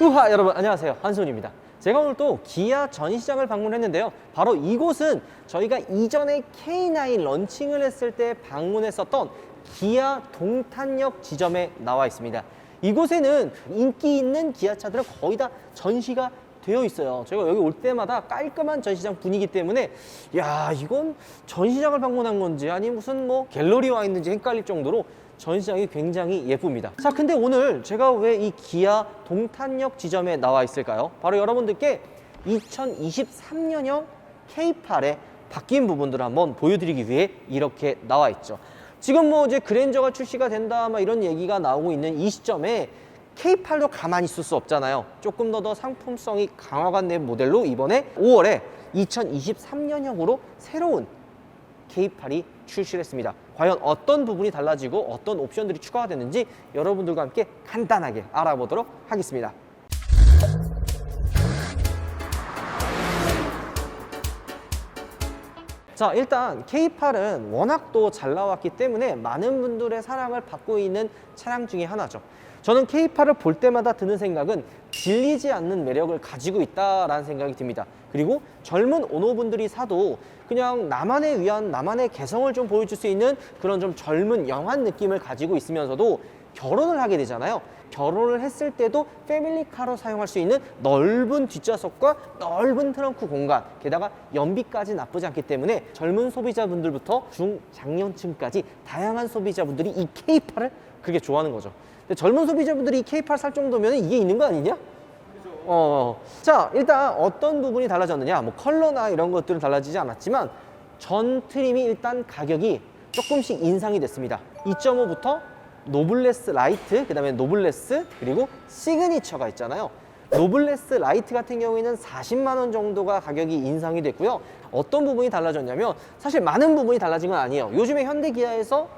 우하! 여러분 안녕하세요, 한손입니다. 제가 오늘 또 기아 전시장을 방문했는데요, 바로 이곳은 저희가 이전에 K9 런칭을 했을 때 방문했었던 기아 동탄역 지점에 나와 있습니다. 이곳에는 인기 있는 기아차들은 거의 다 전시가 되어 있어요. 제가 여기 올 때마다 깔끔한 전시장 분위기 때문에 야, 이건 전시장을 방문한 건지 아니면 무슨 뭐 갤러리 와 있는지 헷갈릴 정도로 전시장이 굉장히 예쁩니다. 자, 근데 오늘 제가 왜 이 기아 동탄역 지점에 나와 있을까요? 바로 여러분들께 2023년형 K8의 바뀐 부분들을 한번 보여드리기 위해 이렇게 나와 있죠. 지금 뭐 이제 그랜저가 출시가 된다 막 이런 얘기가 나오고 있는 이 시점에 K8도 가만히 있을 수 없잖아요. 조금 더 상품성이 강화가 된 모델로 이번에 5월에 2023년형으로 새로운 K8이 출시를 했습니다. 과연 어떤 부분이 달라지고 어떤 옵션들이 추가가 됐는지 여러분들과 함께 간단하게 알아보도록 하겠습니다. 자, 일단 K8은 워낙 또 잘 나왔기 때문에 많은 분들의 사랑을 받고 있는 차량 중에 하나죠. 저는 K8을 볼 때마다 드는 생각은 질리지 않는 매력을 가지고 있다라는 생각이 듭니다. 그리고 젊은 오너분들이 사도 그냥 나만의 위안, 나만의 개성을 좀 보여줄 수 있는 그런 좀 젊은 영한 느낌을 가지고 있으면서도 결혼을 하게 되잖아요. 결혼을 했을 때도 패밀리카로 사용할 수 있는 넓은 뒷좌석과 넓은 트렁크 공간, 게다가 연비까지 나쁘지 않기 때문에 젊은 소비자분들부터 중장년층까지 다양한 소비자분들이 이 K8을 그렇게 좋아하는 거죠. 근데 젊은 소비자분들이 이 K8 살 정도면 이게 있는 거 아니냐? 자, 일단 어떤 부분이 달라졌느냐, 뭐 컬러나 이런 것들은 달라지지 않았지만 전 트림이 일단 가격이 조금씩 인상이 됐습니다. 2.5부터 노블레스 라이트, 그 다음에 노블레스, 그리고 시그니처가 있잖아요. 노블레스 라이트 같은 경우에는 40만 원 정도가 가격이 인상이 됐고요. 어떤 부분이 달라졌냐면 사실 많은 부분이 달라진 건 아니에요. 요즘에 현대 기아에서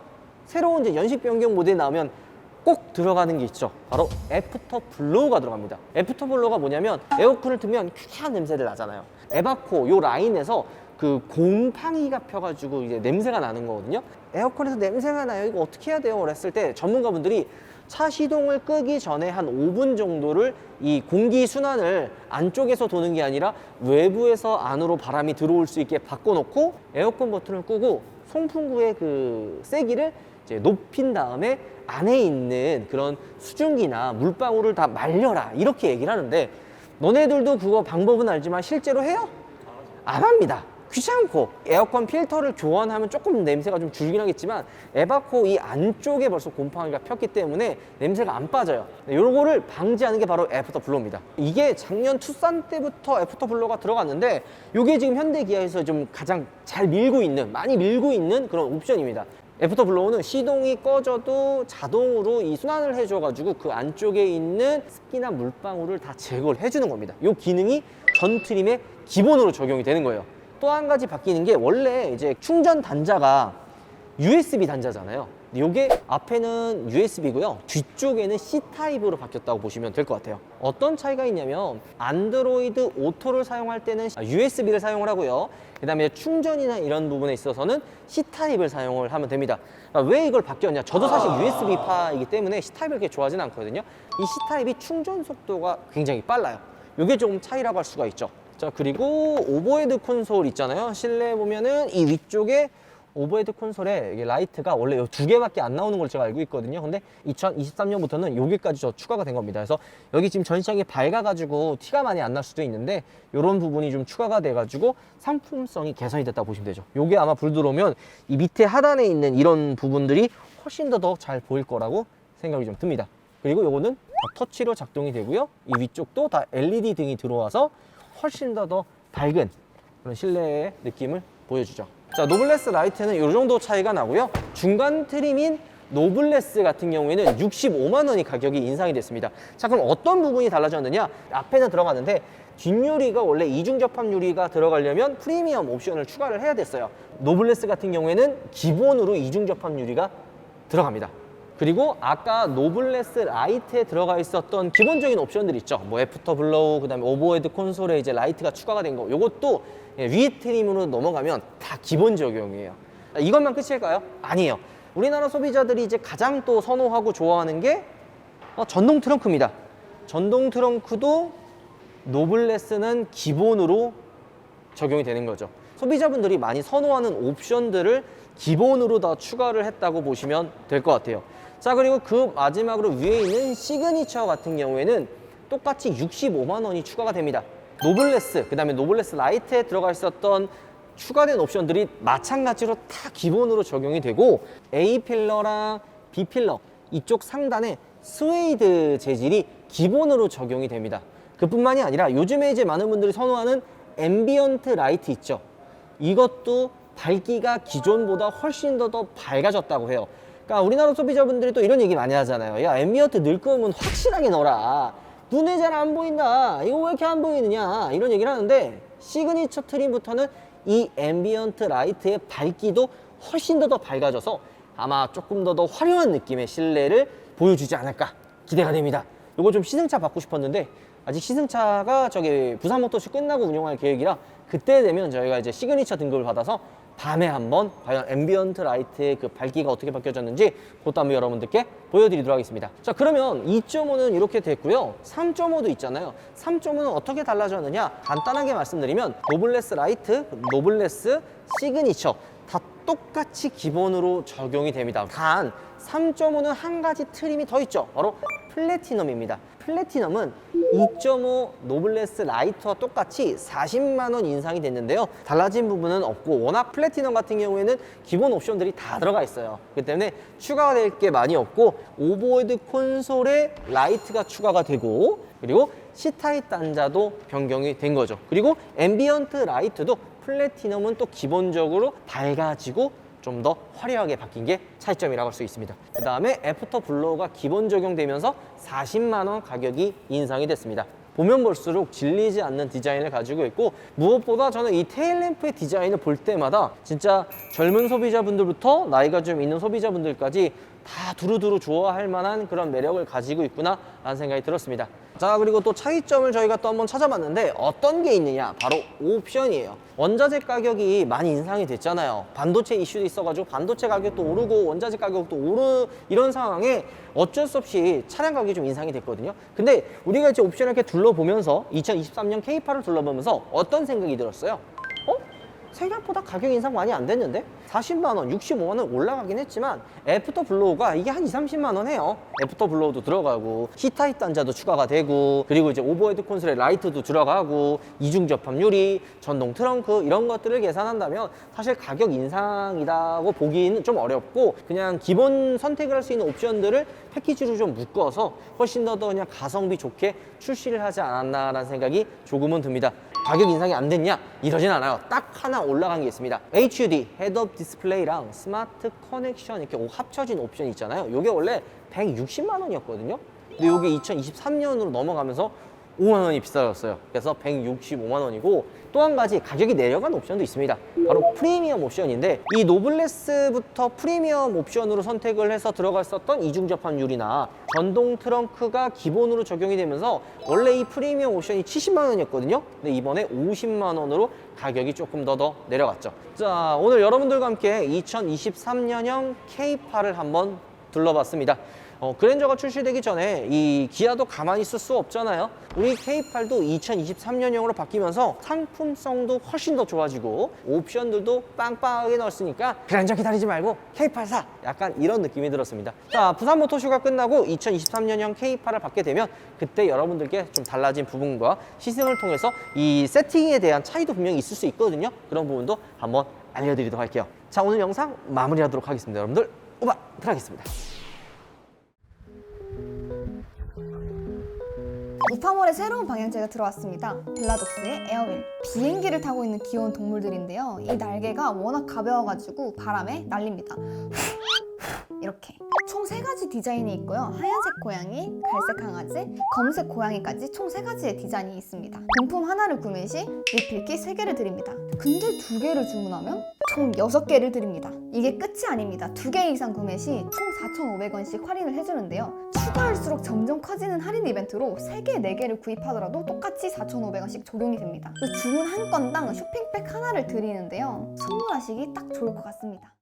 새로운 이제 연식 변경 모델이 나오면 꼭 들어가는 게 있죠. 바로 애프터 블로우가 들어갑니다. 애프터 블로우가 뭐냐면 에어컨을 틀면 쾌쾌한 냄새를 나잖아요. 에바코 요 라인에서 그 곰팡이가 펴가지고 이제 냄새가 나는 거거든요. 에어컨에서 냄새가 나요. 이거 어떻게 해야 돼요? 그랬을 때 전문가분들이 차 시동을 끄기 전에 한 5분 정도를 이 공기 순환을 안쪽에서 도는 게 아니라 외부에서 안으로 바람이 들어올 수 있게 바꿔놓고 에어컨 버튼을 끄고 송풍구의 그 세기를 이제 높인 다음에 안에 있는 그런 수증기나 물방울을 다 말려라 이렇게 얘기를 하는데, 너네들도 그거 방법은 알지만 실제로 해요? 안 합니다. 귀찮고. 에어컨 필터를 교환하면 조금 냄새가 좀 줄긴 하겠지만 에바코 이 안쪽에 벌써 곰팡이가 폈기 때문에 냄새가 안 빠져요. 요거를 방지하는 게 바로 애프터 블로우입니다. 이게 작년 투싼 때부터 애프터 블로우가 들어갔는데 이게 지금 현대 기아에서 좀 가장 잘 밀고 있는, 많이 밀고 있는 그런 옵션입니다. 애프터 블로우는 시동이 꺼져도 자동으로 이 순환을 해줘가지고 그 안쪽에 있는 습기나 물방울을 다 제거를 해주는 겁니다. 이 기능이 전 트림에 기본으로 적용이 되는 거예요. 또 한 가지 바뀌는 게, 원래 이제 충전 단자가 USB 단자잖아요. 이게 앞에는 USB고요. 뒤쪽에는 C타입으로 바뀌었다고 보시면 될 것 같아요. 어떤 차이가 있냐면 안드로이드 오토를 사용할 때는 USB를 사용을 하고요. 그 다음에 충전이나 이런 부분에 있어서는 C타입을 사용을 하면 됩니다. 왜 이걸 바뀌었냐? 저도 사실 USB파이기 때문에 C타입을 그렇게 좋아하지는 않거든요. 이 C타입이 충전 속도가 굉장히 빨라요. 이게 조금 차이라고 할 수가 있죠. 자, 그리고 오버헤드 콘솔 있잖아요. 실내에 보면은 이 위쪽에 오버헤드 콘솔에 이게 라이트가 원래 이 두 개밖에 안 나오는 걸 제가 알고 있거든요. 근데 2023년부터는 여기까지 추가가 된 겁니다. 그래서 여기 지금 전시장이 밝아가지고 티가 많이 안 날 수도 있는데 이런 부분이 좀 추가가 돼가지고 상품성이 개선이 됐다고 보시면 되죠. 요게 아마 불 들어오면 이 밑에 하단에 있는 이런 부분들이 훨씬 더 잘 보일 거라고 생각이 좀 듭니다. 그리고 요거는 터치로 작동이 되고요. 이 위쪽도 다 LED 등이 들어와서 훨씬 더 밝은 그런 실내의 느낌을 보여주죠. 자, 노블레스 라이트는 이 정도 차이가 나고요. 중간 트림인 노블레스 같은 경우에는 65만 원이 가격이 인상이 됐습니다. 자, 그럼 어떤 부분이 달라졌느냐? 앞에는 들어가는데 뒷유리가 원래 이중 접합 유리가 들어가려면 프리미엄 옵션을 추가를 해야 됐어요. 노블레스 같은 경우에는 기본으로 이중 접합 유리가 들어갑니다. 그리고 아까 노블레스 라이트에 들어가 있었던 기본적인 옵션들 있죠. 뭐 애프터 블로우, 그 다음에 오버헤드 콘솔에 이제 라이트가 추가가 된 거, 요것도 위 트림으로 넘어가면 다 기본 적용이에요. 이것만 끝일까요? 아니에요. 우리나라 소비자들이 이제 가장 또 선호하고 좋아하는 게 전동 트렁크입니다. 전동 트렁크도 노블레스는 기본으로 적용이 되는 거죠. 소비자분들이 많이 선호하는 옵션들을 기본으로 다 추가를 했다고 보시면 될 것 같아요. 자, 그리고 그 마지막으로 위에 있는 시그니처 같은 경우에는 똑같이 65만 원이 추가가 됩니다. 노블레스, 그 다음에 노블레스 라이트에 들어가 있었던 추가된 옵션들이 마찬가지로 다 기본으로 적용이 되고, A 필러랑 B 필러 이쪽 상단에 스웨이드 재질이 기본으로 적용이 됩니다. 그뿐만이 아니라 요즘에 이제 많은 분들이 선호하는 앰비언트 라이트 있죠. 이것도 밝기가 기존보다 훨씬 더 밝아졌다고 해요. 그러니까 우리나라 소비자분들이 또 이런 얘기 많이 하잖아요. 야, 앰비언트 넣을 거면 확실하게 넣어라. 눈에 잘 안 보인다. 이거 왜 이렇게 안 보이느냐. 이런 얘기를 하는데, 시그니처 트림부터는 이 앰비언트 라이트의 밝기도 훨씬 더 밝아져서 아마 조금 더 화려한 느낌의 실내를 보여주지 않을까 기대가 됩니다. 이거 좀 시승차 받고 싶었는데 아직 시승차가 저기 부산 모터쇼 끝나고 운영할 계획이라 그때 되면 저희가 이제 시그니처 등급을 받아서 밤에 한번 과연 앰비언트 라이트의 그 밝기가 어떻게 바뀌어졌는지 그것도 한번 여러분들께 보여드리도록 하겠습니다. 자, 그러면 2.5는 이렇게 됐고요. 3.5도 있잖아요. 3.5는 어떻게 달라졌느냐 간단하게 말씀드리면 노블레스 라이트, 노블레스, 시그니처 다 똑같이 기본으로 적용이 됩니다. 단 3.5는 한 가지 트림이 더 있죠. 바로 플래티넘입니다. 플래티넘은 2.5 노블레스 라이트와 똑같이 40만 원 인상이 됐는데요. 달라진 부분은 없고 워낙 플래티넘 같은 경우에는 기본 옵션들이 다 들어가 있어요. 그렇기 때문에 추가가 될 게 많이 없고, 오버헤드 콘솔에 라이트가 추가가 되고, 그리고 C타입 단자도 변경이 된 거죠. 그리고 앰비언트 라이트도 플래티넘은 또 기본적으로 밝아지고 좀 더 화려하게 바뀐 게 차이점이라고 할 수 있습니다. 그 다음에 애프터 블로우가 기본 적용되면서 40만 원 가격이 인상이 됐습니다. 보면 볼수록 질리지 않는 디자인을 가지고 있고, 무엇보다 저는 이 테일램프의 디자인을 볼 때마다 진짜 젊은 소비자분들부터 나이가 좀 있는 소비자분들까지 다 두루두루 좋아할 만한 그런 매력을 가지고 있구나 라는 생각이 들었습니다. 자, 그리고 또 차이점을 저희가 또 한번 찾아봤는데 어떤 게 있느냐, 바로 옵션이에요. 원자재 가격이 많이 인상이 됐잖아요. 반도체 이슈도 있어가지고 반도체 가격도 오르고 원자재 가격도 오르, 이런 상황에 어쩔 수 없이 차량 가격이 좀 인상이 됐거든요. 근데 우리가 이제 옵션을 이렇게 둘러보면서 2023년 K8을 둘러보면서 어떤 생각이 들었어요? 생각보다 가격 인상 많이 안 됐는데? 40만 원, 65만 원 올라가긴 했지만 애프터 블로우가 이게 한 20-30만 원 해요. 애프터 블로우도 들어가고 C타입 단자도 추가가 되고, 그리고 이제 오버헤드 콘솔에 라이트도 들어가고, 이중 접합 유리, 전동 트렁크 이런 것들을 계산한다면 사실 가격 인상이라고 보기는 좀 어렵고, 그냥 기본 선택을 할 수 있는 옵션들을 패키지로 좀 묶어서 훨씬 더 그냥 가성비 좋게 출시를 하지 않았나라는 생각이 조금은 듭니다. 가격 인상이 안 됐냐? 이러진 않아요. 딱 하나 올라간 게 있습니다. HUD, 헤드업 디스플레이랑 스마트 커넥션 이렇게 합쳐진 옵션이 있잖아요. 이게 원래 160만 원이었거든요. 근데 이게 2023년으로 넘어가면서 5만 원이 비싸졌어요. 그래서 165만 원이고, 또 한 가지 가격이 내려간 옵션도 있습니다. 바로 프리미엄 옵션인데, 이 노블레스부터 프리미엄 옵션으로 선택을 해서 들어갔었던 이중 접합 유리나 전동 트렁크가 기본으로 적용이 되면서 원래 이 프리미엄 옵션이 70만 원이었거든요. 근데 이번에 50만 원으로 가격이 조금 더 내려갔죠. 자, 오늘 여러분들과 함께 2023년형 K8을 한번 둘러봤습니다. 그랜저가 출시되기 전에 이 기아도 가만히 있을 수 없잖아요. 우리 K8도 2023년형으로 바뀌면서 상품성도 훨씬 더 좋아지고 옵션들도 빵빵하게 넣었으니까 그랜저 기다리지 말고 K8 사! 약간 이런 느낌이 들었습니다. 자, 부산 모터쇼가 끝나고 2023년형 K8을 받게 되면 그때 여러분들께 좀 달라진 부분과 시승을 통해서 이 세팅에 대한 차이도 분명히 있을 수 있거든요. 그런 부분도 한번 알려드리도록 할게요. 자, 오늘 영상 마무리하도록 하겠습니다. 여러분들 오바 들어가겠습니다. 우파몰에 새로운 방향제가 들어왔습니다. 벨라독스의 에어윌. 비행기를 타고 있는 귀여운 동물들인데요. 이 날개가 워낙 가벼워가지고 바람에 날립니다. 이렇게 총 3가지 디자인이 있고요. 하얀색 고양이, 갈색 강아지, 검은색 고양이까지 총 3가지의 디자인이 있습니다. 본품 하나를 구매 시 리필키 3개를 드립니다. 근데 2개를 주문하면 총 6개를 드립니다. 이게 끝이 아닙니다. 2개 이상 구매 시 총 4,500원씩 할인을 해주는데요. 추가할수록 점점 커지는 할인 이벤트로 3개, 4개를 구입하더라도 똑같이 4,500원씩 적용이 됩니다. 주문 한 건당 쇼핑백 하나를 드리는데요. 선물하시기 딱 좋을 것 같습니다.